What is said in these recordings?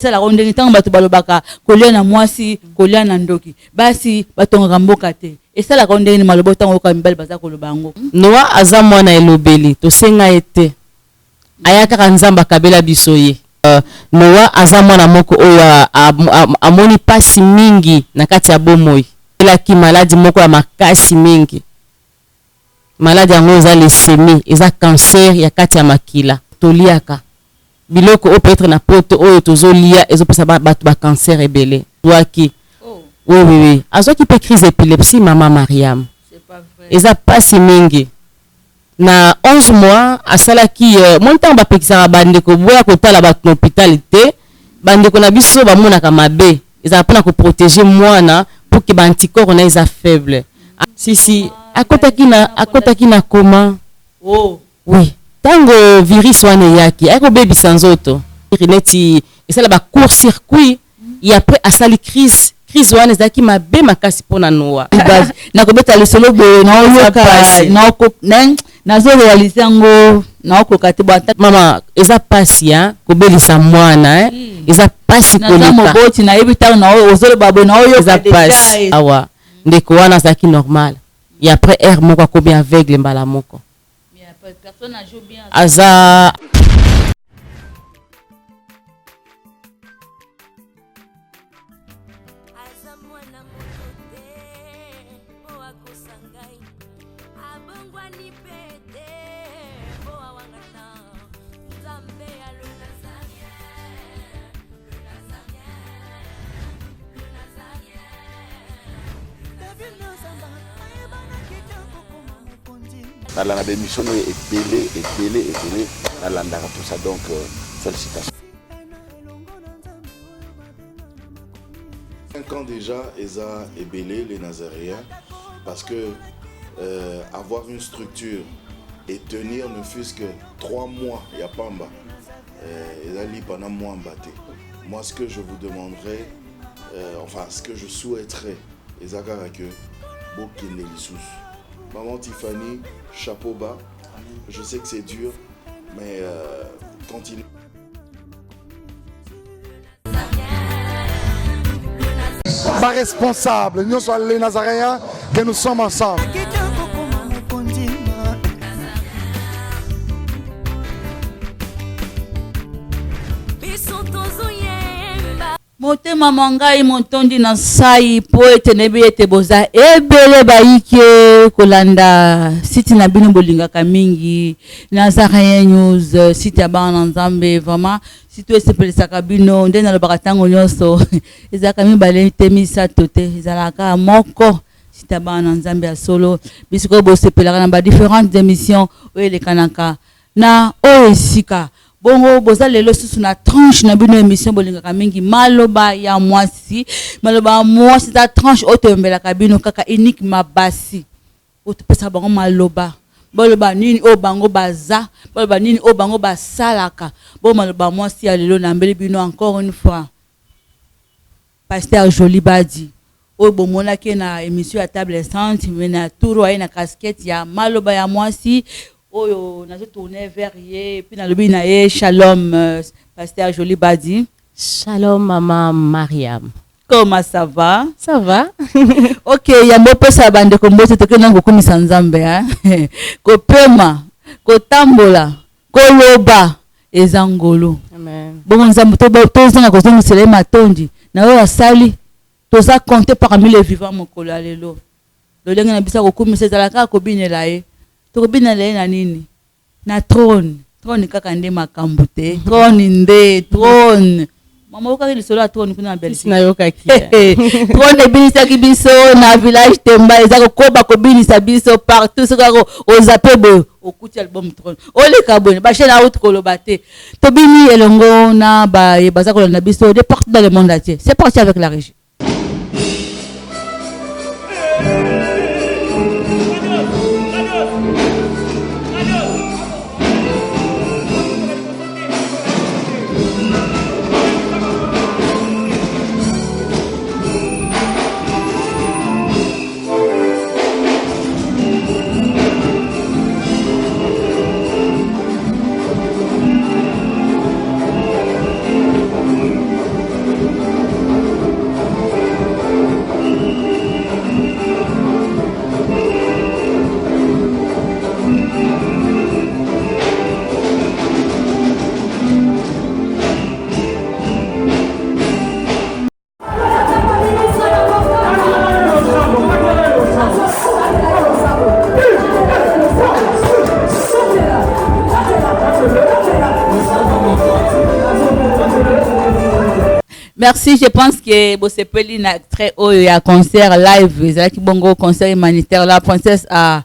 Ça la ronde ntango bato balobaka kolia na mwasi kolia na ndoki basi batonga mboka te et ça la ronde ni malobo tango ka mibali baza koloba ngo Noa aza mwana elobeli to senga ete ayaka kanzamba kabela bisoye Noa aza mwana moko oyo amoni pasi mingi na kati ya bomoi elaki maladi moko ya makasi mingi maladi yango eza leucémie eza cancer ya kati ya makila toliaka biloko o peut-être na poto oyo tozolia ezopesa bato ba cancer ebele toaki oui azoki pe crise épilepsie mama Mariam c'est pas vrai eza pasi mingi na 11 mois asalaki montant ba pekisa bandeko boya kotala ba hôpital te bandeko na biso ba monaka mabe eza pona ko protéger mwana pour que ba anticorps na eza faible si akotaki na koma oui tango virus wana yaki ako baby sanzoto neti esala ba court circuit et après asali crise wana ezaki mabe makasi pona Noa na kobeta le solo be na oyoka na zo réaliser ngo na okoka te bata mama eza pasi kobelisa mwana eza pasi koleka na moboti na ebita na ozolo babo na oyoka eza pasi awa ndeko wana zaki normal et après air moko akobi aveugle mbala moko personne n'a joué bien aza la démission est belé dans l'andara tout ça donc félicitations. 5 ans déjà Eza est belé les Nazaréens parce que avoir une structure et tenir ne fût-ce que 3 mois il y a Pamba Eza li pendant mois mbaté. Moi ce que je vous demanderais enfin ce que je souhaiterais Eza que Bokele Lissous. Maman Tiffany, chapeau bas. Je sais que c'est dur, mais continue. Pas responsable, nous sommes les Nazaréens, que nous sommes ensemble. motema mangai montondi na sai po ete nebi ete boza ebele baike kolanda site na bino bolingaka mingi Nazaréen News site ya bana nzambe vraiment site esepelesaka bino nde nalobaka ntango nyonso ezalaka mibale te misato te ezalaka moko site ya bana nzambe ya solo bisiko bosepelaka na ba différentes émissions oyo elekanaka na oyo esika bongo boza lelo susu na tranche na bino émission bolingaka mingi maloba ya mwasi ta tranche otombelaka bino kaka unique mabasi otopesa bango maloba boloba nini o bango baza boloba nini o bango basalaka bo maloba mwasi ya lelo na mbeli bino encore une fois Pasteur Jolie Badi o bomonaki na émission ya table sainte mais na tour wa na casquette ya maloba ya mwasi oyo nazo tourner vers ye puis na lobi na ye shalom Pasteur Jolie Badi. Shalom maman Mariam. Comment ça va? Ça va. OK, ya mopesa bande ko mbote toke nango kumisa nzambe kopema kotambola koloba ezangolo. Amen. Bongo nzambe to zanga ko zongisela matondi na oyo asali toza compter parmi les vivants mokolo lelo. Lolenge na bisa ko kumisa ezalaka ko binela ye. Tokobina le na nini na trône kaka nde makambo te trône mama okaki lisolo ya trône kuna na Belgique na yokaki trône ebinisaki biso na village Temba eza kokoba kobinisa biso partout sokako ozape boye okuti album trône oleka boye bachene autre koloba te tobini elongo na baza kolanda biso de partout dans le monde entier. C'est parti avec la régie. Merci, je pense que Bossepeli na très haut il y a concert live, c'est qui bongo concert humanitaire la princesse a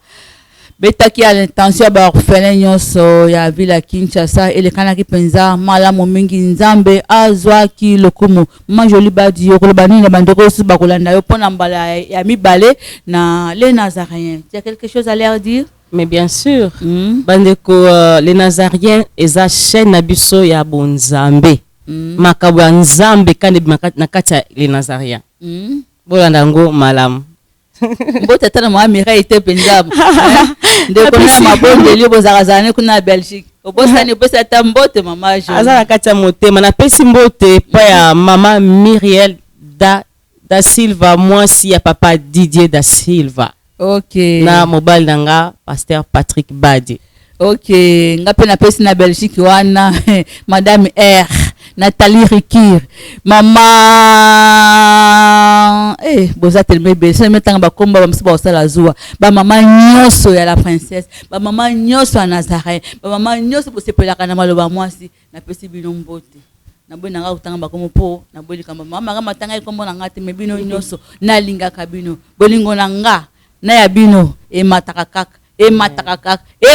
beta qui a l'intention ba orphelin nyonso ya ville Kinshasa et le kanaki penza malamu mingi nzambe azwa ki lokumu ma joli badi yo kolobani na bandoko su ba kolanda yo pona mbala ya mibale na les Nazariens. Tu as quelque chose à leur dire? Mais bien sûr, bandeko les Nazariens eza chaîne na biso ya bonzambe. Makabo ya nzambe kandi na kati ya les Nazariens. Bolanda ngo malamu. Mbote tana mwa mira ite penza. Ndeko na mabonde liyo bozakazane kuna Belgique. Obosani bosa tambote mama jo. Aza na kati ya motema na pesi mbote pa ya mama Miriel da Silva mwasi ya papa Didier da Silva. OK. Na mobile nanga pasteur Patrick Badi. OK, ngape na pesi na Belgique wana madame R Nathalie Rikir mama boza telme bese metanga bakomba bamsiba osala zuwa ba mama nyoso ya la princesse ba mama nyoso ya Nazareth ba mama nyoso bosepelaka na maloba mwasi na pesi bino mbote na bwe nanga utanga bakomo po na bwe likamba mama ngama tanga ikombo na ngate mebino nyoso na linga kabino bolingo na nga na ya bino e mataka kaka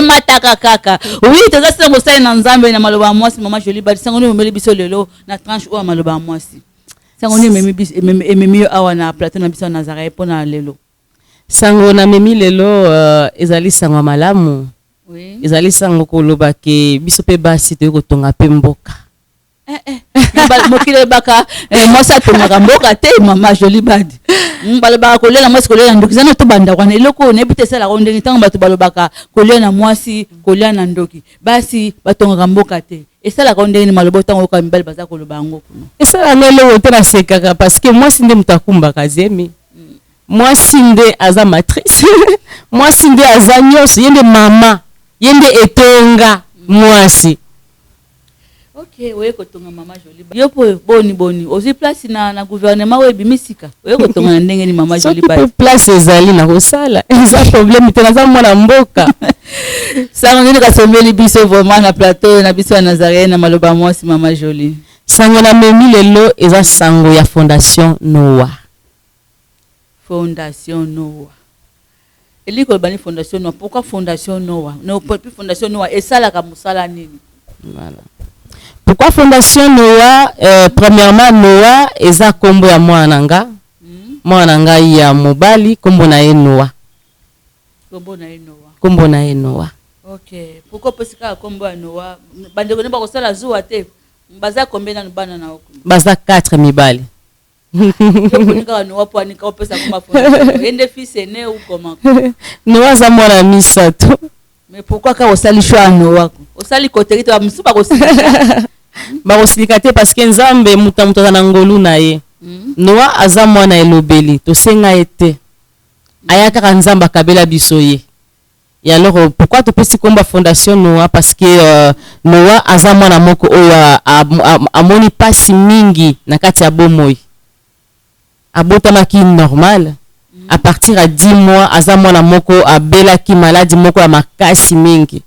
mataka kaka oui toza sala mosali na nzambe na maloba mwasi mama joli badi sango ni memeli biso lelo na tranche o maloba mwasi sango ni mememi awa na plateau na biso Nazareth pona lelo sango na memi lelo ezali sango malamu oui ezali sango koloba ke biso pe basi to ko tonga pe mboka mokile baka mwasi atongaka mboka te mama joli badi balobaka kolela mwasi kolela ndoki zana to banda kwana eloko nebite sala ndenge ntango bato balobaka kolela na mwasi kolela na ndoki basi batongaka mboka te esalaka ndenge ni malobo ntango yoka mibali baza koloba yango kuna esala lelo te na sekaka parce que mwasi nde mutu akumbaka zemi mwasi nde aza matrice mwasi nde aza nyonso yende mama yende etonga mwasi. OK, oye kotonga mama joli badi. Yo po boni. Ozi place na gouvernement we bimisika. Oye kotonga na ndenge ni mama joli badi. So place ezali na kosala. Eza problème te naza mwana mboka. Sango ngini kasomeli biso vraiment na plateau na biso ya Nazareth na maloba mwasi mama joli. Sango na memi lelo eza sango ya Fondation Noah. Fondation Noah. Eliko bani Fondation Noah. Pourquoi Fondation Noah? No puis Fondation Noah esala ka musala nini? Voilà. Pourquoi Fondation Noah? Premièrement, Noah eza kombo ya mwananga. Mwananga ya mobali kombo na ye Noah. Kombo na ye Noah. OK. Pourquoi pesika kombo ya Noah? Bande ko nemba ko sala zuwa te. Baza kombena bana na oko. Baza 4 mibali. Nika Noah po anika opesa kuma Fondation. Ende fils aîné ou comment? Noah za mwana misato. Mais pourquoi ka osali choix Noah? Osali kote te ba msuba ko bakosilika te parce que nzambe mutu aza na ngolu na ye. Noah aza mwana elobeli tosenga ye te ayaka nzambe akabela biso ye. Et alors pourquoi topesi komba Fondation Noah? Parce que Noah aza mwana moko oyo amoni pasi mingi na kati ya bomoi abotamaki normal. À partir à 10 mois aza mwana moko abelaki maladie moko ya makasi mingi.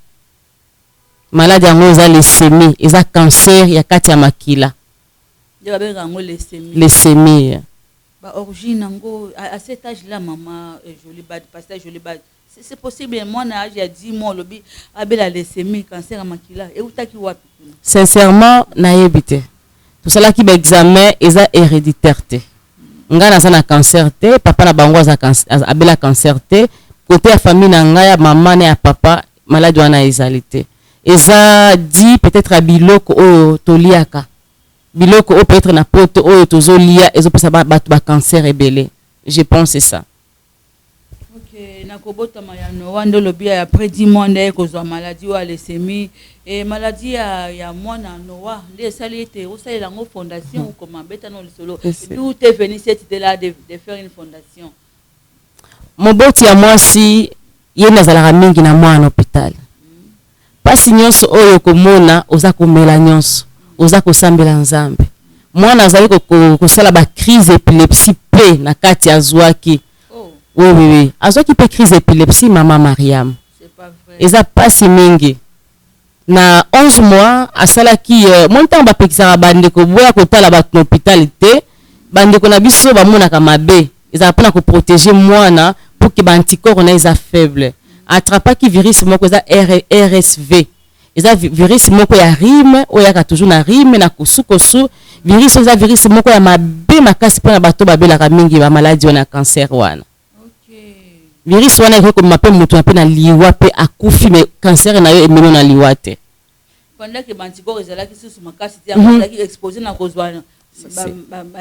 Maladie yango eza leucémie, eza cancer ya kati ya makila. Yo babenga ngo leucémie. Leucémie. Ba origine ngo à cet âge là maman joli badi pasteur joli badi. C'est possible moi na âge ya 10 mois lobi abela leucémie cancer ya makila et utaki wapi? Sincèrement nayebi te. Tout ça qui ba examen eza héréditaire te. Nga na na cancer te, papa na bango abela cancer te, côté ya famille na nga ya maman na ya papa maladie wana ezalité. Eza dit peut-être à biloko o toliaka. Biloko o peut-être na poto o tozolia ezo pesa ba cancer ebele. Je pense c'est ça. OK, na kobota ya Noah ndo lobia après 10 mois ndé kozwa maladie ou leucémie et maladie ya mwana Noah ndé sali te o sali lango fondation ou comment beta no lisolo. D'où est venu cette idée là de faire une fondation? Moboti ya mwasi ye nazala mingi na mwana hôpital. Pasi nyonso oyo komona oza komela nyonso oza kosambela nzambe mwana azali kosala ba crise épilepsie pe na kati azwaki. Oui azwaki pe crise épilepsie mama Mariam. C'est pas vrai. Eza pasi mingi na 11 mois asalaki montant bapekisaka bandeko boya kotala bato na hôpital te bandeko na biso bamonaka mabe ezala mpona koprotéger mwana pour que baanticorps na eza faible atrapaki virus moko eza RSV eza virus moko ya rime oyo yaka toujours na rime na kosukosu virus eza virus moko ya mabe makasi mpona bato babelaka mingi bamaladi wana ya cancer wana virus wana ekoki komema mpe moto na mpe na liwa mpe akufi me cancer na yo emeno na liwa te pendant que banticorps ezalaki susu makasi te azalaki exposé na kozwa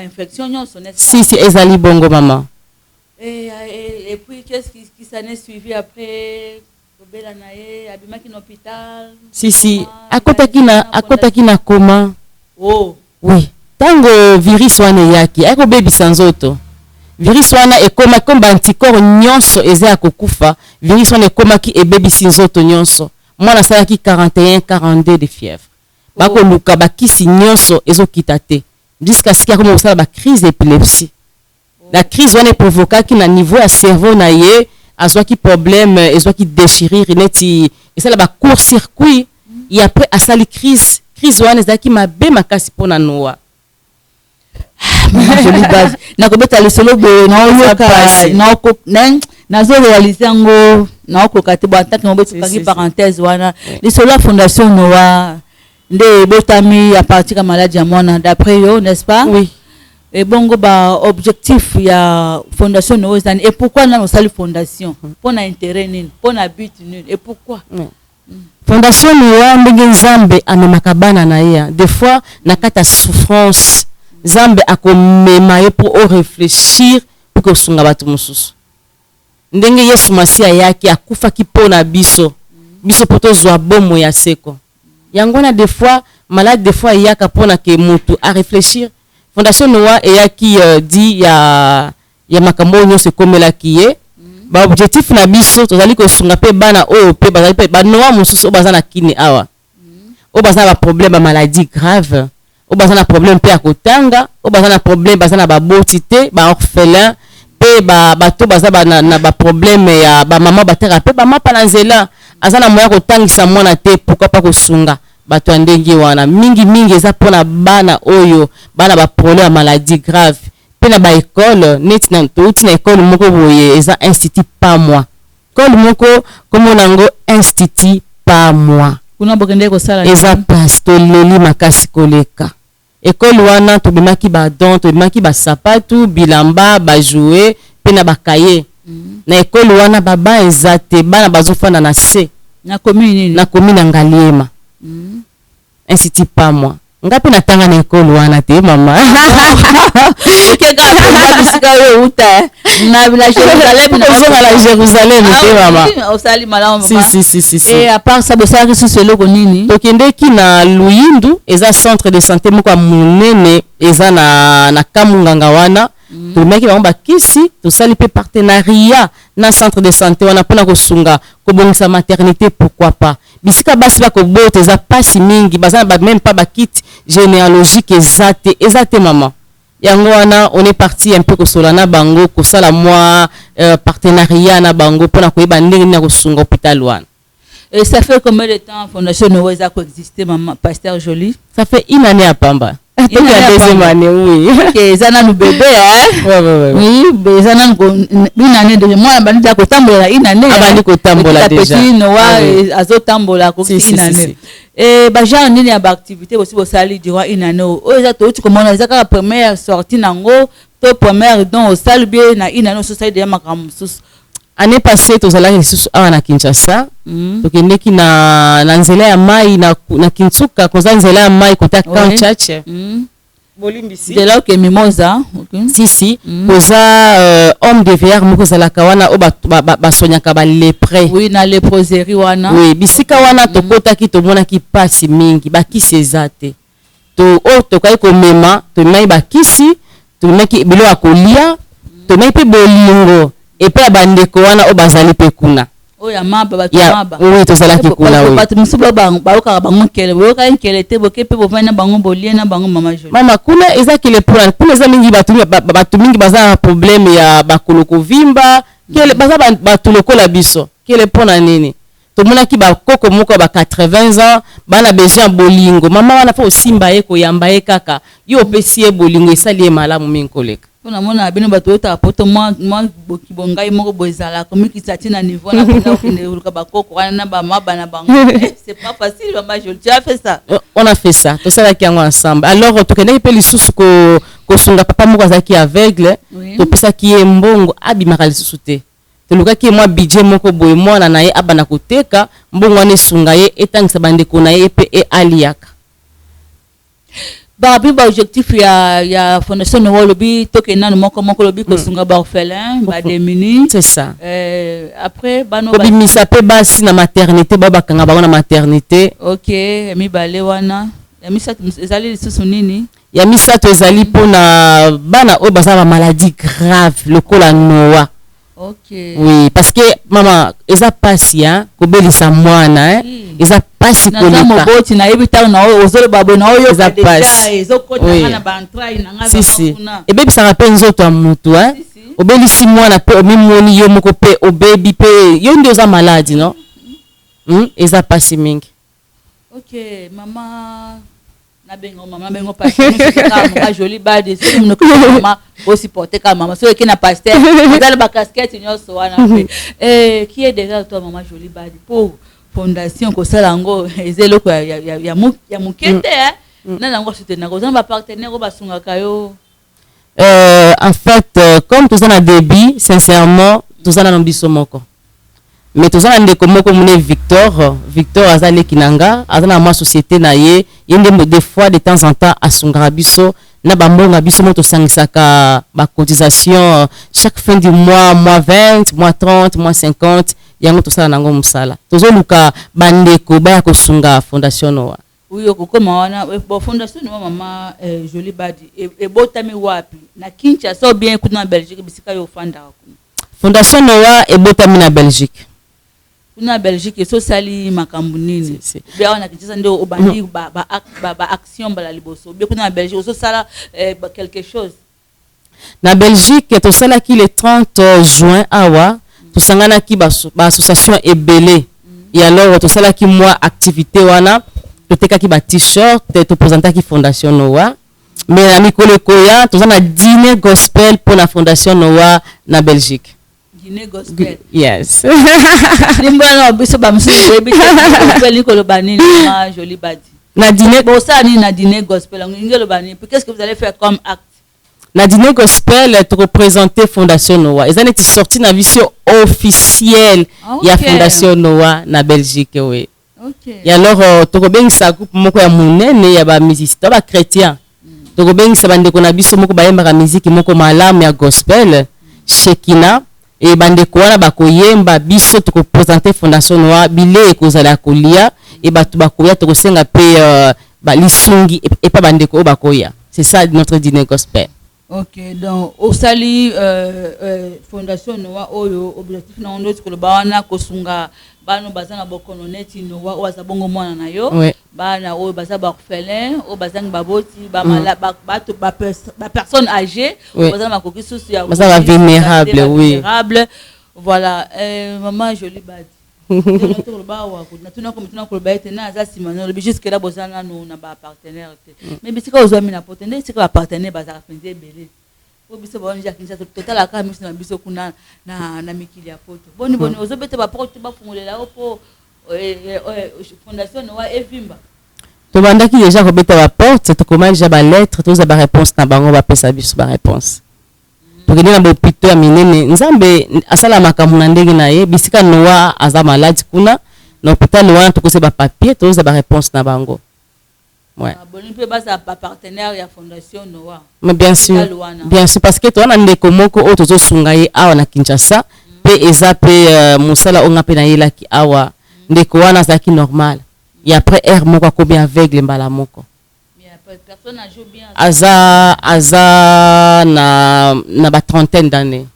infection nyonso si ezali bongo mama et puis qu'est-ce qui s'en est suivi après kobela na ye abimaki na hôpital si akotaki na koma oh oui tango virus wana eyaki akobebisa nzoto virus wana ekoma comme anticorps nyonso eza ya kokufa virus wana ekomaki ebebisi nzoto nyonso mwana asalaki 41-42 de fièvre bakoluka bakisi nyonso ezokita te jusqu'à ce qu'il y a commencé la crise d'épilepsie la crise wana provokaki na niveau ya cerveau na ye azwaki problème ezwaki déchirure neti esala ba court circuit et après asali crise wana ezalaki mabe makasi mpona noa joli base nakobeta lisolo boye nazorealize yango naokoka te boatake mobetukaki parenthèse wana lisolo ya fondation noa nde botami à partir ya maladie ya mwana d'après yo n'est-ce pas oui et bongo ba objectif ya fondation noa ezani et pourquoi nano osali fondation mpona intérêt nini mpona but nini et pourquoi fondation noa ndenge nzambe amemaka bana na ye des fois na kati ya souffrance nzambe akomema ye pour réfléchir pour que osunga bato mosusu ndenge yesu masi ayaki akufaki mpona biso mpo tozwa bomo ya seko yango wana des fois malade des fois eyaka mpona ke motu a réfléchir fondation noa eyaki di ya makambo oyo nyonso ekomelaki ye baobjectif na biso tozali kosunga mpe bana oyo mpe bazali mpe banoa mosusu oyo baza na kini awa oyo baza na baproblème ya maladie grave oyo baza na problème mpe ya kotanga oyo baza na problème baza na baboti te baorphelin mpe bato baza na baproblème ya bamama bateka mpe bamapa na nzela aza na moya kotangisa mwana te pourquoi pas kosunga bato ya ndenge wana mingi eza mpona bana oyo bana baproblème ya maladie grave mpe na baekole neti touti na ekole moko boye eza institut pas moi ekole moko komona yango institut pas moi kuna bokende kosala eza pastoleli makasi koleka ekole wana tobimaki badon tobimaki basapatu bilamba bajouet mpe na bakaye na ekole wana baba eza te bana bazofanda na se na commune na ngaliema institut pas moi ngapi natanga na ekole wana te mama bisika oyo uta na Jérusalem te mama osali malamu si et à part ça bosalaki susu eloko nini tokendeki na Luyindu eza centre de santé moko ya monene eza na Kamunganga wana tomeki bango bakisi tosali mpe partenariat na centre de santé wana mpona kosunga kobongisa maternité pourquoi pas bisika basi bakobota eza pasi mingi baza na même pas bakiti généalogique eza te mama yango wana on est parti un peu kosola na bango kosala mwa partenariat na bango mpona koyeba ndenge nini ya kosunga hôpital wana. Et ça fait combien de temps Fondation Noa a coexisté, maman, Pasteur Jolie? Ça fait une année à Pamba. Une année, oui. Ok, ça n'a nous bébé, hein? Oui. Oui, ça n'a une année de moi, on va dire que tambola une année. Ah, bah, tambola déjà. Petit Noa et Azo tambola une année. Et bah j'ai une activité aussi au sali durant une année. Oh, ça tu comment on a la première sortie nango, to première donc au sali bien na une année société de makamusus. Année passée tozalaki lisusu awa na Kinshasa tokendeki na nzela ya mai na Kintsuka koza nzela ya mai kota Camp Church bolimbisi de là que Mimosa si koza homme de VR moko zalaka wana o basonyaka ba lepre oui na léproserie wana oui bisika wana tokotaki tomonaki pasi mingi bakisi eza te to o tokai komema tomai bakisi tomaki bilo akolia tomai pe bolingo et puis abandeko wana o bazali pe kuna o ya maba ba maba oui tozalaki kuna oui bato musuba ba ka bango kele bo ka kele te bo ke pe bo vana bango bolie na bango mama Jolie mama kuna ezakile pour za mingi bato mingi baza problème ya bakoloko vimba kele baza bato lokola biso kele pona nini tomonaki bakoko moko ba 80 ans bana besoin bolingo mama wana fa osimba ye koyamba ye kaka yo opesi ye bolingo esali ye malamu mingi koleka mpona mona bino bato oyota poto mwa bokibongai moko bozala komikisa ti na niveau na mpona okende oluka bakoko wana na bamaba na bango c'est pas facile mama Jolie tu as fait ça on a fait ça tosalaki yango ensemble alors tokendaki mpe lisusu kosunga papa moko azalaki aveugle topesaki ye mbongo abimaka lisusu te tolukaki ye mwa budget moko boye mwana na ye abana koteka mbongo wana esunga ye etangisa bandeko na ye mpe aliaka babi ba objectif ya fondation Nowa lobi tokena no moko lobi kosunga ba orphelin ba démunis c'est ça après bano ba bimisa pe basi na maternité ba bakanga ba na maternité OK mi bale wana ya misa ezali lisusu nini ya misa to ezali pona bana o baza ba maladie grave lokola Nowa. OK oui parce que maman eza pasi hein kobelisa mwana eza pasi koleka na moboti na ebita na ozolo babo na oyo eza pasi ezokota na ba entrai na ngaba kuna ebebi sa rappel nzoto ya mutu hein obelisi mwana pe omimoni yo moko pe obebi pe yo ndio za maladi no eza pasi mingi. OK mama na bengo pasteur mama Jolie badi si mno mama o supporter ka mama so ekina pasteur dans ba casquette nyoso wana pe qui est derrière toi mama Jolie badi pour fondation ko sala ngo ezeloko ya mukete na nango soutenir ko zamba partenaire ba sunga kayo en fait comme tous en a débit sincèrement tous en a biso moko mais tous en a ndeko moko mune Victor azali kinanga azana ma société na ye yende des fois de temps en temps asunga biso na bambonga biso moto sangisaka ba cotisation chaque fin du mois 20 mois 30 mois 50 yango tosala nango musala tozoluka bandeko baya kosunga fondation Nowa uyo kokoma wana fondation Nowa mama Jolie badi ebotami wapi na Kinshasa so bien kuna Belgique bisika yo fanda fondation Nowa ebotami na Belgique na Belgique so sali makambu nini bia wana Kinshasa ndio obandi ba action bala liboso bia kuna Belgique so sala quelque chose na Belgique to sala ki le 30 juin awa to sangana ki ba association ebele et alors to sala ki moi activité wana to teka ki ba t-shirt to présenter ki fondation Nowa mais na mikolo koya to sala dîner gospel pour la fondation Nowa na Belgique. Dîner gospel. Yes. Limbana biso ba msusu baby gospel ko lobani na Jolie badi. Na dîner bosa ni na dîner gospel ngelo bani. Qu'est-ce que vous allez faire comme acte? Na dîner gospel te représenter fondation Nowa. Ils ont sorti na vision officielle ya fondation Nowa na Belgique oui. OK. Et alors to kobengisa groupe moko ya munene ya ba musiciens ba chrétiens. To kobengisa bandeko na biso moko bayemba ka musique moko malamu ya gospel Shekina et bandeko wana bakoyemba biso to représenter fondation Nowa bile ekozala kolia et batu bakoya to kosenga pe ba lisungi et pas bandeko bakoya. C'est ça notre dîner gospel. OK donc au sali fondation Nowa oyo objectif na ondo ko bawana kosunga bano bazana bokono neti Nowa waza bongo mwana na yo bana oyo baza ba orphelin o bazanga baboti ba mala ba personne âgée bazana makoki susu ya baza vulnérable oui voilà maman Jolie badi notre bawa na tuna ko ba ete na za simano le jusque là bozana no na ba partenaire mais bisika ozwami na potende sika ba partenaire bazaka penze belé o biso ba onja kinsa total aka miso na biso kuna na mikili ya poto boni ozobete ba porte ba fungolela opo fondation Nowa evimba to bandaki déjà ko beta ba porte to comment déjà ba lettre to za ba réponse na bango ba pesa biso ba réponse to kende na bopito ya minene nzambe asala makambo na ndenge na ye bisika Nowa aza malade kuna na hôpital wana to ko se ba papier to za ba réponse na bango. Ouais. Boni pe basa pa partenaire ya fondation Nowa. Mais bien sûr parce que toi na ndeko moko o tozo sunga ye awa na Kinshasa pe eza pe musala onga pe na yela ki awa ndeko wana zaki normal et après air moko ko bien aveugle mbala moko personne a joué bien aza na ba trentaine d'années.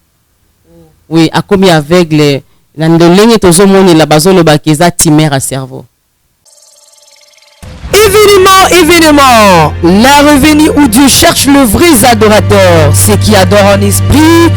Oui a komi aveugle na ndolenge tozo moni la bazolo ba keza timère à cerveau. Événement, la revenue où Dieu cherche le vrai adorateur, ceux qui adorent en esprit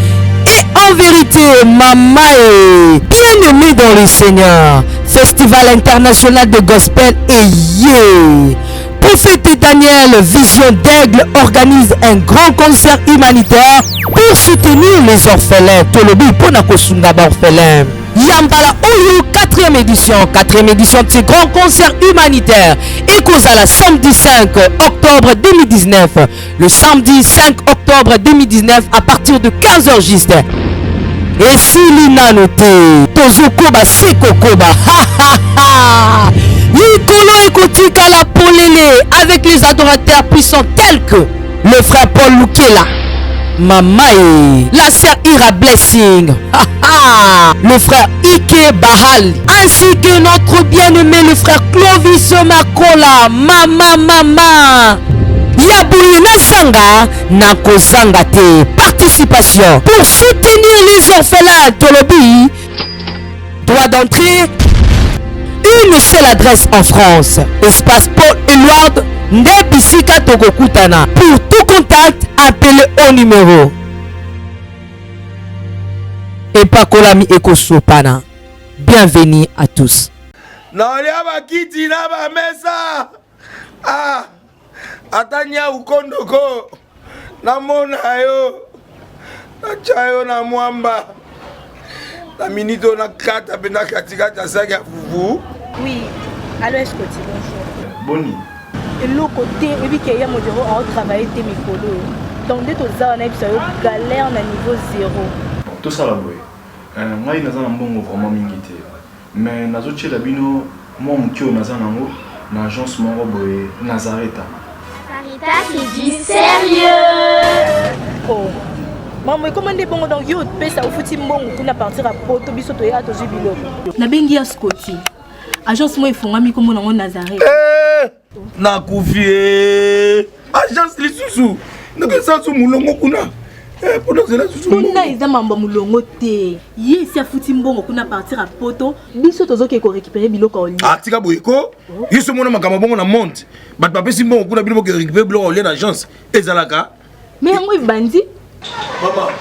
et en vérité. Maman est bien-aimée dans le Seigneur. Festival international de gospel et Prophète Daniel Vision d'Aigle organise un grand concert humanitaire pour soutenir les orphelins. Tolobi pona kosunga ba orphelins. Yambala Oyo 4e édition de ce grand concert humanitaire et Kozala samedi 5 octobre 2019. Le samedi 5 octobre 2019 à partir de 15h juste. Et si l'inanoté Tozokoba Sekokoba Nikolo Ekotika la Polele avec les adorateurs puissants tels que le frère Paul Lukela, Mamae, la sœur Ira Blessing, le frère Ike Bahal, ainsi que notre bien-aimé le frère Clovis Makola, Mama. Yabouye Nasanga, Nakozanga te. Participation pour soutenir les orphelins Tolobi. Droit d'entrée, une seule adresse en France. Espace Paul Éluard, Ndebisika Togokutana. Pour tout contact, appelez au numéro. Et Pakolami Ekosopana. Bienvenue à tous. Atanya ukondoko namona yo nachayo na mwamba na minito na kata pena katikata saki ya fufu. Oui, allô est-ce que tu bonjour. Boni. Et l'autre côté, et puis qu'il y a mon bureau à travailler tes micros. Donc dès que ça on a eu galère na niveau 0. Tout ça la boy. Moi il naza na mbongo vraiment mingité. Mais nazo tchela bino moi mkio naza nango na agence moko boy Nazareta. C'est du sérieux. Oh. Maman, comment est bon donc yo pe ça au fouti mbongo kuna partir à poto biso to ya to jibilo. Na bengi ya Scotty. Agence moi ifungami comme na Nazareth. Na kufie. Agence lisusu. Ndeke ça su mulongo kuna. Pona zela susu. Kuna iza mamba mulongo te. Yesi afuti mbongo kuna partir à poto biso tozoke ko récupérer biloko oli. Ah tika boyiko. Yiso mona makamba bongo na monte. Bat papé si mbongo kuna biloko récupérer biloko oli na agence. Ezalaka. Mais yango ibandi. Maman.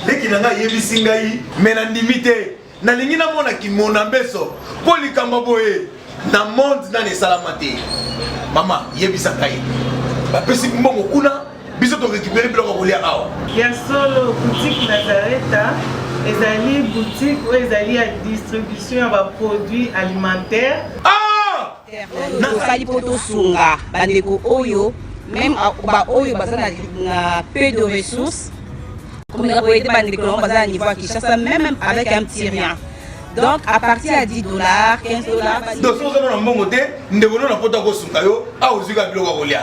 Leki nanga yebisi ngai mena ndimite. Na lingi na mona ki mona beso. Poli kamba boye. Na monde na ne salamate. Maman yebisa ngai. Bapesi mbongo kuna biso to récupérer biloko kolia awa. Ya solo boutique Nazareta ezali boutique où ezali à distribution ya produits alimentaires. Ah! Nasali poto sunga bandeko oyo même ba oyo bazana na peu de ressources comme la poété bandeko on bazana niveau Kinshasa même avec un petit rien. Donc à partir à $10, $15. Donc so na mbongo te ndeko na poto ko sunga yo a ozika biloko kolia.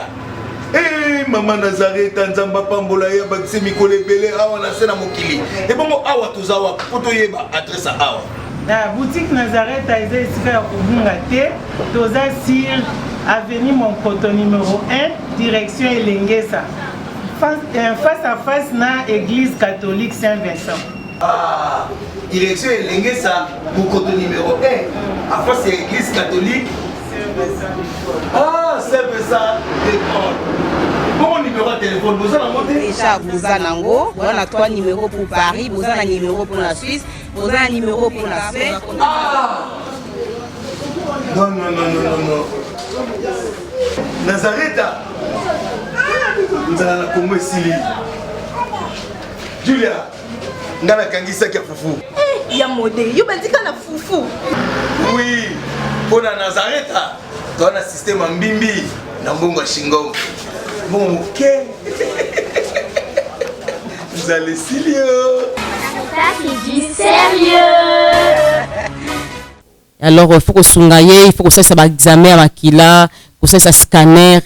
Eh maman Nazareta nzamba pambola ya bakise mikole belé awa na sena mokili. Et bongo awa tozawa poto yeba adresse awa. La boutique Nazareta est ici à Kubungate, toza sur avenue Monkoto numéro 1, direction Elengesa. Face à face na église catholique Saint-Vincent. Ah, direction Elengesa, Monkoto numéro 1, à face à l'église catholique Ah, c'est ça, l'école. Bon numéro de téléphone, vous avez monté déjà, vous avez un 3 numéros pour Paris, vous avez un numéro pour la Suisse, vous avez un numéro pour la Suisse. Ah non, non, non, non, non, non. Nazareta vous avez la Congo Sili. Julia, ngana kangisa kia fufu. Eh, ya modé, yo bandika na fufu. Oui, pour la Nazareta, tu as un système en bimbi, dans Bongo Shingo. Bon, ok. Vous allez Silio. Ça c'est du sérieux. Alors il faut que sungaye, il faut que ça soit examen à makila, que ça soit scanner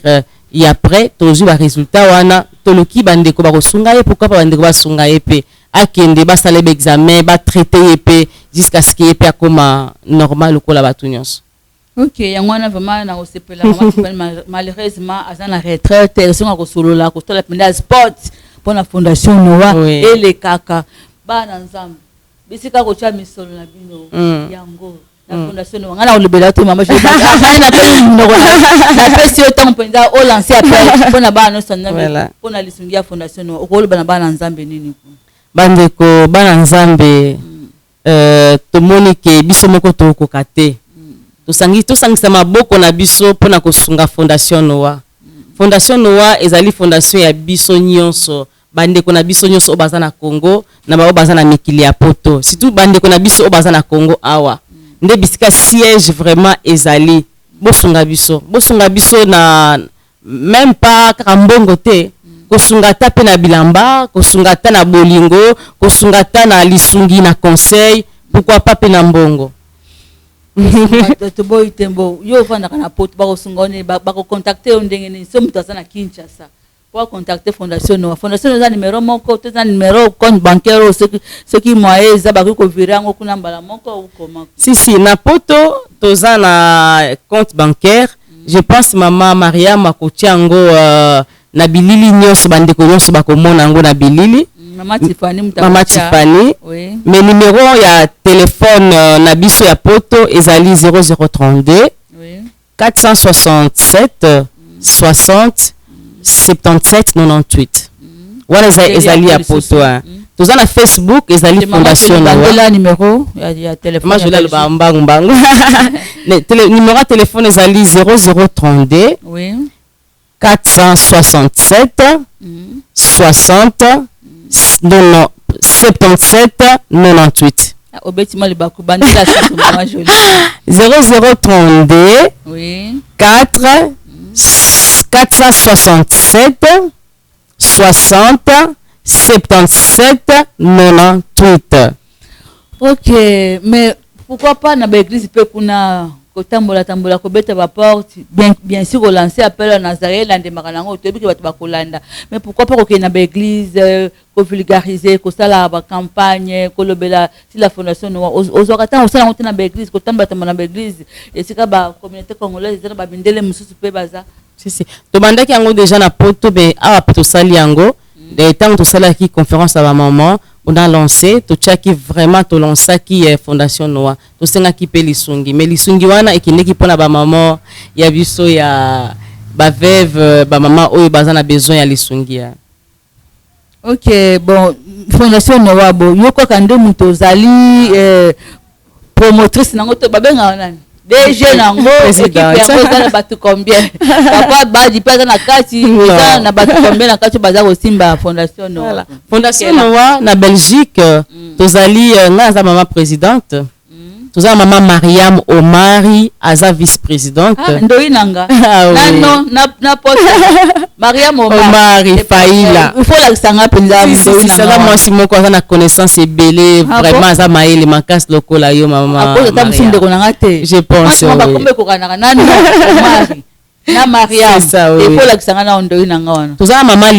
et après toujours le résultat wana toloki bandeko ba sungaye pourquoi pas bandeko ba sungaye pe akende ba sale ba examen ba traiter pe jusqu'à ce qu'il pe comme normal ko la batunyos. Ok, yangwana vraiment na osepela malheureusement à la retraite ils sont à solo là ko la penda sport pour la fondation Noah et les kaka bana nzambe bisika ko cha misolo na bino yango la fondation Noah ngana olebela to mama je na pe no na pe si autant penda o lancer appel pour na bana nzambe pour na lisungia fondation Noah ko olebana bana nzambe nini bandeko bana nzambe tomoni ke biso moko tokoka te tosangisa maboko na biso mpona kosunga fondation Noah. Fondation Noah ezali fondation ya biso nyonso, bandeko na biso nyonso oyo baza na Congo na bao baza na mikili ya poto, surtout bandeko na biso oyo baza na Congo awa nde bisika siège vraiment ezali. Bosunga biso na même pas kaka mbongo te, kosunga ta pe na bilamba, kosunga ta na bolingo, kosunga ta na lisungi na conseil, pourquoi pas pe na mbongo. Toboy tembo yo vanda kana poto ba kosunga ba ko contacter ndenge ni so mutaza na Kinshasa pour contacter fondation Noah. Fondation Noah numéro moko te numéro compte bancaire ce qui moyen za ba ko virer ngo kuna mbala moko ou comment. Si na poto toza na compte bancaire. Je pense mama Maria makotiango na bilili nyonso bandeko nyonso bakomona ngo na bilili. Mama Tiffany oui. Mais numéro ya téléphone na biso ya poto ezali 0032 oui. 467 60 77 98. Wana ezali ya poto. Toza na Facebook ezali fondation Noah. Numéro ya téléphone. Moi je l'ai le bambangu bangu. Numéro de téléphone ezali 0032 oui. 467 60 77 98. Obetima libaku bandela mama joli. 0032 oui. 467 60 77 98. Ok, mais pourquoi pas na l'église peut kuna tambola kobeta ba porte bien sûr relancer appel à Nazareth lande makanango tobi ke bato bakolanda, mais pourquoi pas ko na l'église ko vulgariser ko sala ba campagne ko lobela si la fondation Noah ozokata osala ngote na l'église ko tambata na l'église et sika ba communauté congolaise za ba bindele mususu pe baza si to bandaki yango déjà na poto be awa poto sali yango de temps to sala ki conférence à maman on a lancé to chaki vraiment to lancer qui fondation Noah to senga ki pe lisungi mais lisungi wana ekineki pona ba maman ya biso ya ba veuve ba maman oyo baza na besoin ya lisungi ya. Ok, bon fondation Noah bo yoko kande muto zali promotrice nango to babenga nani DG nango équipe ya batu combien papa baji pesa na kati na batu combien na kati baza kosimba fondation Noah. Fondation Noah na Belgique tozali ngaza mama présidente toza mama Mariam Omari aza vice-présidente ndoi nanga na poste Mariam Omari Faila il faut la sanga penza ndoi nanga moi si moko aza na connaissance ebele vraiment aza maele makasi lokola yo mama je pense ba kombe ko kana nani Omari na Mariam il faut la sanga na ndoi nanga wana toza mama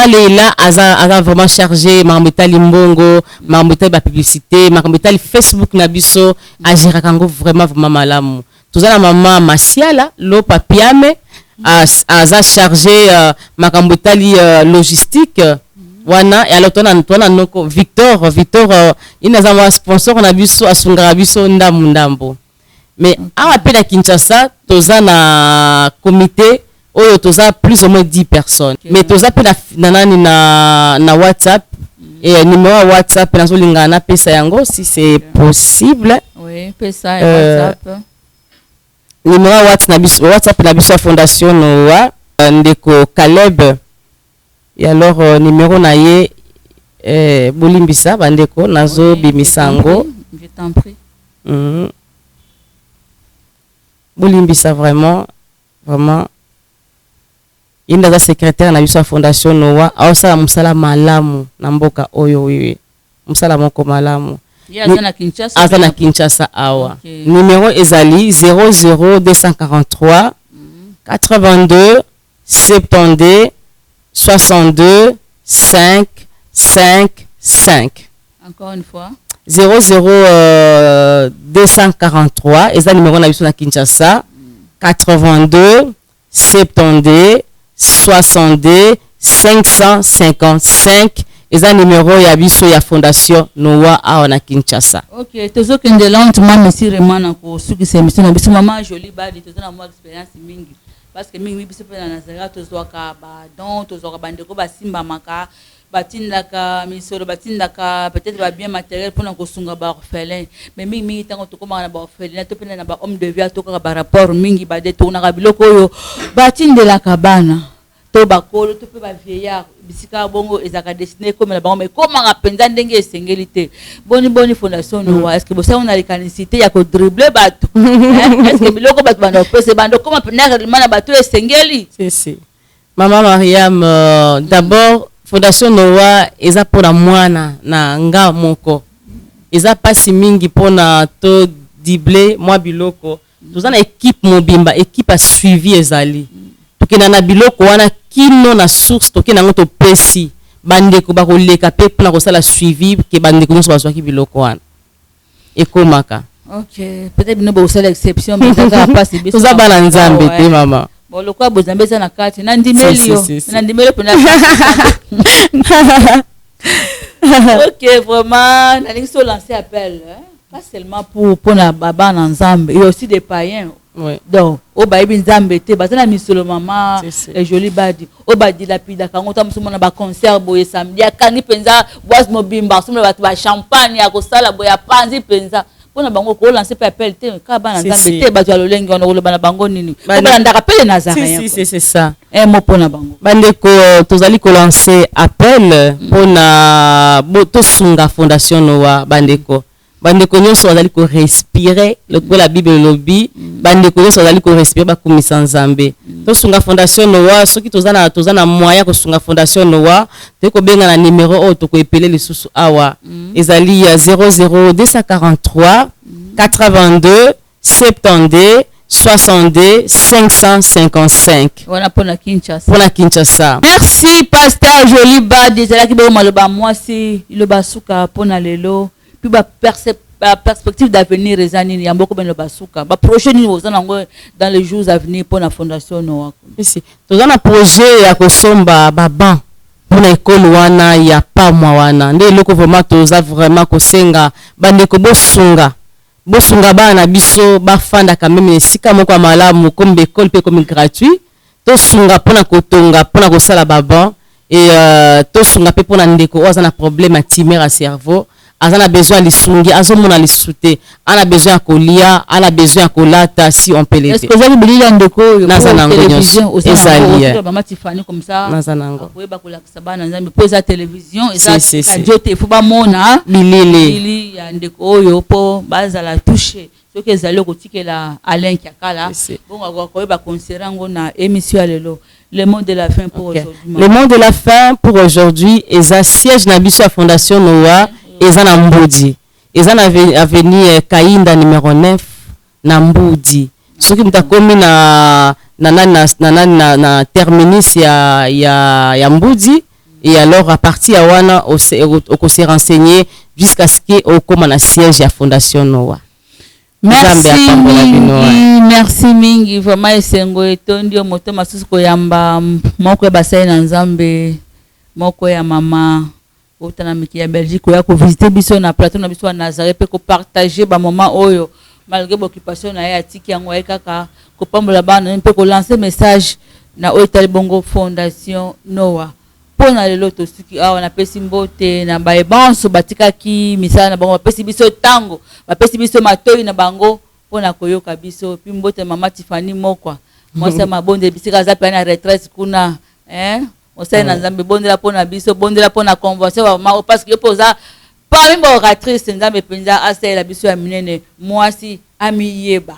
Leila aza vraiment chargé mambo mbongo mambo ba publicité mambo Facebook na biso agira kango vraiment malamu. Toza na mama Masiala lo papiame aza chargé makambo logistique wana ya lotona noko Victor inaza wa sponsor na biso asungara biso ndambo. Mais awa pe na Kinshasa toza na comité oyo toza plus ou moins 10 personnes. Mais toza pe na WhatsApp et numéro WhatsApp na zolingana pesa yango si c'est possible. Oui, pesa WhatsApp. Numéro WhatsApp na biso fondation Noah ndeko Caleb. Et alors numéro na ye bolimbisa bandeko nazo bimisango. Je t'en prie. Bolimbisa vraiment inda za secrétaire na biso fondation Noah aosala musala malamu na mboka oyo wiwi musala moko malamu aza na Kinshasa awa. Numéro ezali 00243 82 72 62 5 5 5. Encore une fois 00243 eza numéro na biso na Kinshasa 82 72 62 555 eza numéro ya biso ya fondation Noah awa na Kinshasa. Ok, tozo kende lentement merci remana ko suki se mission na biso mama Jolie Badi tozo na mo expérience mingi parce que mingi biso pe na Nazareth tozo ka ba donc tozo ka bandeko ba simba maka batindaka misolo batindaka peut-être ba bien matériel pour na kosunga ba orphelin mais mingi tango to koma na ba orphelin to pena na ba homme de vie to ka ba rapport mingi ba de to na ka biloko yo batindelaka bana to bakolo to pe ba vieillard bisika bongo ezaka destiné comme la bango mais comment rapenza ndenge esengelité boni fondation no est-ce que bosa on a l'canicité ya ko dribbler bato est-ce que biloko bato bana pese bando comment pena réellement na bato esengeli si Maman Mariam d'abord Fondation Noah eza pona mwana na nga moko eza pasi mingi pona to dible mwa biloko toza na équipe mobimba équipe a suivi ezali tokena na biloko wana kino na source tokena ngo to pesi bandeko bakoleka pe pona kosala suivi ke bandeko nyonso bazwaki biloko wana ekomaka. OK, peut-être nous bo sala exception mais ça passe bien. Toza bana nzambe te mama. Bon le quoi bozambe za na kati na ndimelio na ndimelio pona. OK, vraiment na lingi so lancer appel pas seulement pour na baba na nzambe et aussi des païens. Oui. Donc o ba ibi nzambe te bazana misolo mama et joli badi o ba dilapida kango ta musumo na ba concert boye samedi akani penza bois mobimba sumo ba champagne ya ko sala boya panzi penza pona bango ko lancer pa appel te ka bana nzambe te ba jalo lengi ono ko bana bango nini ko bana ndaka pele Nazarien. Si c'est ça. Mo pona bango bandeko tozali ko lancer appel pona boto sunga Fondation Noah bandeko nyonso bazali ko respirer le ko la Bible lobby bandeko nyonso bazali ko respirer ba komisa nzambe to sunga Fondation Noah soki tozana moyen ko sunga Fondation Noah te ko benga na numéro to ko epele lisusu awa ezali 00243 82 72 62 555. Voilà pour la Kinshasa. Pour la Kinshasa. Merci pasteur Joliba déjà qui be maloba moi si le basuka pona lelo puis ba perspective d'avenir ezani ya mboko ben le basuka ba projet ni ozana ngo dans les jours à venir pour la Fondation Noah. Ici tozana projet ya kosomba baba pour na école wana ya pa mwa wana nde loko vraiment toza vraiment kosenga bandeko bosunga bana biso bafanda quand même esika moko ya malamu comme école pe comme gratuit tosunga pona kotonga pona kosala baba et tosunga pe pona ndeko oza na problème à timère à cerveau azana besoin de sungi azomona li souté ana besoin à kolia ana besoin à kolata si on peut l'aider. Est-ce que vous avez besoin ndeko na télévision ezali maman Tiffany comme ça nazanango oui ba kola sabana nzambe poza télévision ezali radio te faut ba mona bilili ya ndeko oyo po bazala toucher ce que ezali kotikela Alain Kiakala bon ko ba considérer ngo na émission lelo le mot de la fin pour aujourd'hui. Le mot de la fin pour aujourd'hui est siège na biso à Fondation Noah eza na Mbudi eza na avenue Kainda numéro 9 na Mbudi soki mutakomi na terminus ya Mbudi et alors à partir ya wana on se renseigner jusqu'à ce que au comme na siège ya Fondation Noah. Merci mingi vraiment esengo etondi moto masusu koyamba moko ya basai na nzambe moko ya mama otana miki ya Belgique ya ko visiter biso na plateau na biso na Nazareth pe ko partager ba moment oyo malgré l'occupation na ya tiki yango kaka ko pambola bana pe ko lancer message na Oitali Bongo Fondation Noah pona lelo to siki awa na pesi mbote na ba ebanso batikaki misala na bango pesi biso tango ba pesi biso matoi na bango pona koyoka biso pi mbote mama Tiffany mokwa mwasa mabonde bisika za pe na retraite kuna osai na nzambe bondela pona biso bondela pona convention ma parce que poza parmi ba oratrice nzambe penza asai la biso ya minene mwasi amiyeba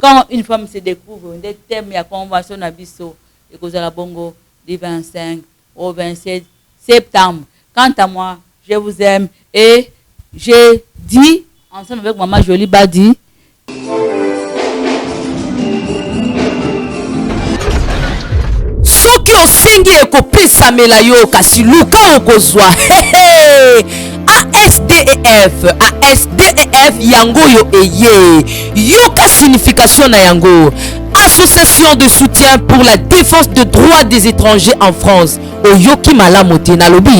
quand une femme se découvre des thèmes ya convention na biso et kozala bongo du 25 au 27 septembre. Quant à moi, je vous aime et je dis ensemble avec maman Jolie Badi. Soki osengi ekopesamela yo kasi luka okozwa ASDEF yango yo eye yoka signification na yango Association de soutien pour la défense des droits des étrangers en France. Oyoki malamote na lobi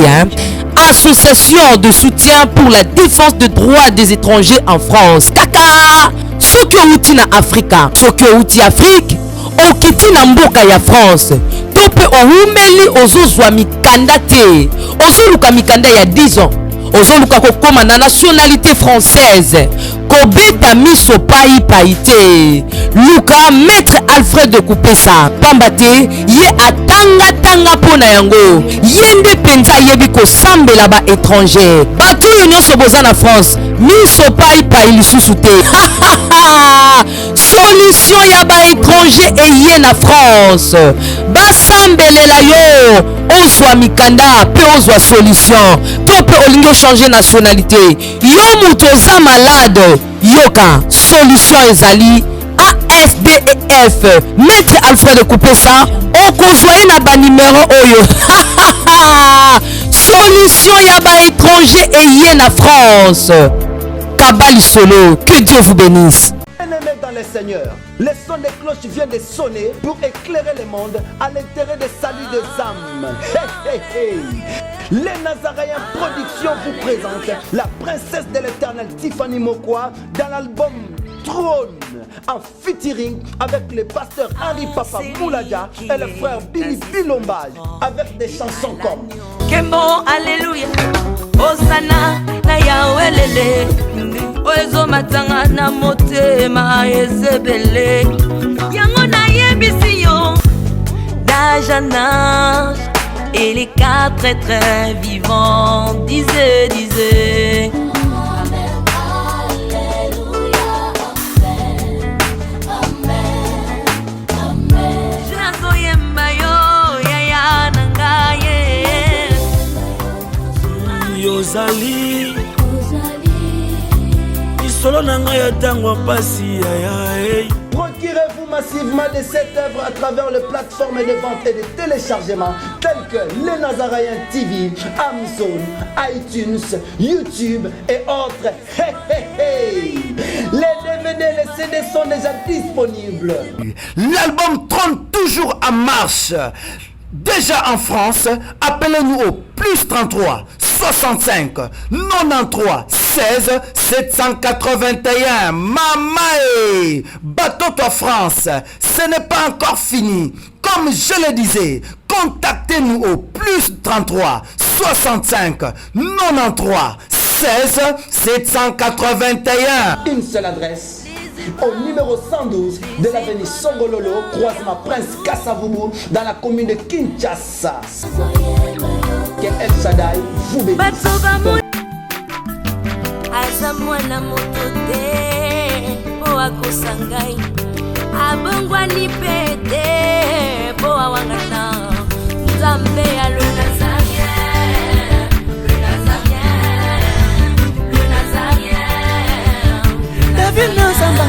Association de soutien pour la défense des droits des étrangers en France. Kaka soki outi na Afrika, soki outi Afrique, okiti na mboka ya France. to pe ohumeli ozozwa mikanda te ozoluka mikanda ya 10 ans ozoluka kokoma na nationalité française kobeta miso pai te luka maître Alfred de Kupesa pamba te ye atanga pona yango ye nde penza yebi kosambela ba étranger bato oyo nyonso boza na France miso pai lisusu te solution ya ba étranger eye na France basambelela yo ozwa mikanda pe ozwa solution to pe olingo changer nationalité yo mutu oza malade yoka solution ezali ASDEF maître Alfred de Kupesa okozwa ye na ba numéro oyo solution ya ba étranger eye na France Kabali Solo, que Dieu vous bénisse. Bien-aimés dans le Seigneur, le son des cloches vient de sonner pour éclairer le monde à l'intérêt des saluts des âmes. Les Nazaréens Productions vous présentent la princesse de l'éternel Tiffany Mokwa dans l'album Trône en featuring avec le pasteur Henri Papa Moulaja et le frère Billy Bilombage avec des chansons comme Kembo Alléluia Osana na Yahweh Oezo matanga na motema ezebele Yango na yebisi yo d'âge en âge et les 4 êtres vivants disait Yozali Isolo nanga ya tango pasi ya Procurez-vous massivement de cette œuvre à travers les plateformes de vente et de téléchargement telles que Les Nazaréens TV, Amazon, iTunes, YouTube et autres. Les DVD et les CD sont déjà disponibles. L'album Trône toujours en marche. Déjà en France, appelez-nous au plus 33 65 93 16 781. Mamae, Bateau France, ce n'est pas encore fini. Comme je le disais, contactez-nous au plus 33 65 93 16 781. Une seule adresse. Au numéro 112 de l'avenue Songololo, croisement Prince Kassavubu, dans la commune de Kinshasa. Que El Shaddai vous bénisse. Azamwana motote po akosangai abongwani pete po awangana Nzambe ya le Nazarien David Nazamba